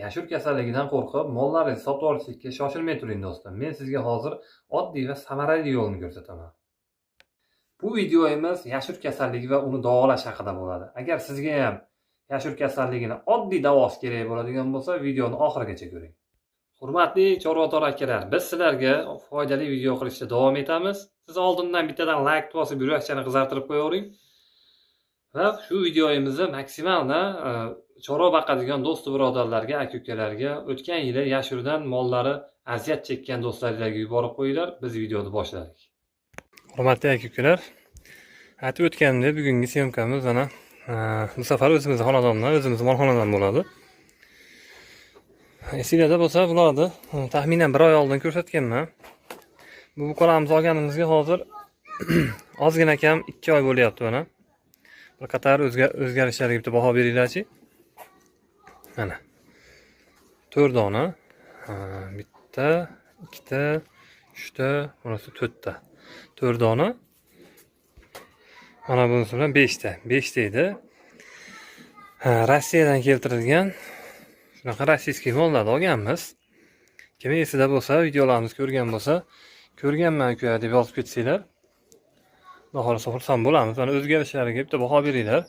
Yashur kasalligidan qo'rqib, mollaringizni sotib olishga shoshilmay turing do'stlar. Men sizga hozir oddiy va samarali yo'lni ko'rsataman. Bu videomiz yashur kasalligi va uni davolash haqida bo'ladi. Agar sizga ham yashur kasalligini oddiy davosi kerak bo'ladigan bo'lsa, videoni oxirigacha ko'ring. Hurmatli chorvador akalar, biz sizlarga foydali video qilishda davom etamiz. Siz oldindan bittadan like bosib, yurakchani qizartirib qo'yavering. Va shu videomizni maksimalda chorva boqadigan do'st birodarlarga, aka-ukalarga, o'tgan yili yashurdan mollari aziyat chekkan do'stlaringizga yuborib qo'yinglar. Biz videoni boshladik. Hurmatli aka-ukalar, aytib o'tganimdek, bugungi syomkamiz mana bu safar o'zimiz xonadondan, o'zimiz molxonadan bo'ladi. Esingizda bo'lsa, bularni taxminan 1 oy oldin ko'rsatganman. Bu buqalarimizni olganimizga hozir ozgina kam 2 oy bo'lyapti mana. Bir qator o'zgarishlarga bitta baho beringlarchi. Mana 4 dona, bitta, ikkita, 3ta, bunisi 4ta. 4 dona. Mana bunisi bilan 5ta. 5ta edi. Rossiyadan keltirilgan shunaqa rossiyskiy mollarni olganmiz. Kim esida bo'lsa, videolarimizni ko'rgan bo'lsa, ko'rganman-ku deb yozib ketsanglar, xohlasa xursand bo'lamiz. Mana o'zgarishlariga bitta baho beringlar.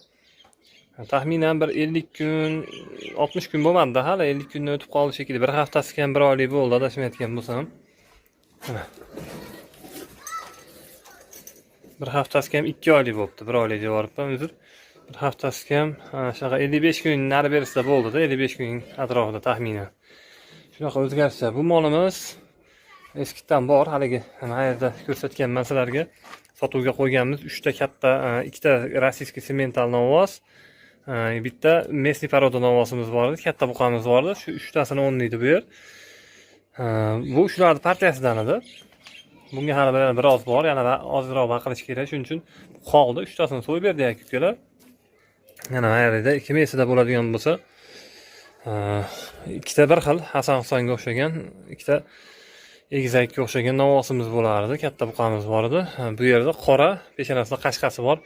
Taxminan bir 50 kun, 60 kun bo'lmadi, hali 50 kundan o'tib qoldi shekilli. Bir haftasi kam 1 oylik bo'ldi, adashmayotgan bo'lsam. Mana. Bir haftasi kam 2 oylik bo'libdi, 1 oylik deb yuboribman, uzr. Bir haftasi kam shunaqa 55 kun nari bersa bo'ldi-da, 55 kun atrofida taxminan. Shunaqa o'zgarishlar. Bu molimiz eskidan bor, haligi mana yerda ko'rsatganman sizlarga. Sotuvga qo'yganmiz 3 ta katta, 2 ta rossiyskiy semental novoz, bitta местный poroda novosimiz bor edi, katta buqamiz bor edi. Shu 3 tasini o'rnaydi bu yer. Bu shularning partiyasidan edi. Bunga hali biroz bor, yana ozroq baqirish kerak, shuning uchun qoldi. 3 tasini so'yib berdik aka-ukalar. Mana bu yerda 2 mesida bo'ladigan bo'lsa, ikkita bir xil Hasan Husaynga o'xshagan, ikkita egizakka o'xshagan novosimiz bo'lardi, katta buqamiz bor edi. Bu yerda qora, peshonasida qashqasi bor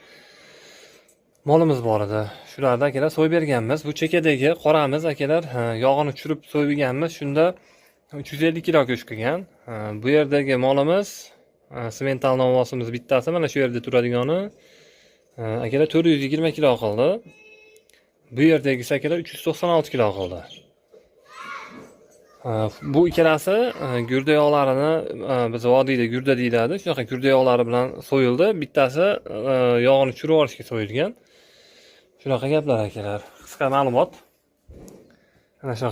molimiz bor edi. Shularni akalar so'yib berganmiz. Bu chekadagi qoramiz akalar, yog'ini tushirib so'yganmiz. Shunda 350 kilo go'sht qilgan. Bu yerdagi molimiz, semental novosimiz bittasi mana shu yerda turadigani akalar 420 kilo qildi. Bu yerdagi akalar 396 kilo qildi. Bu ikkalasi gurda yoqlarini biz vodiyda gurda deyiladi. Shunaqa gurda yoqlari bilan so'yildi. Bittasi yog'ini tushirib olishga so'yilgan. Shunaqa gaplar akalar. Qisqa ma'lumot. Mana shu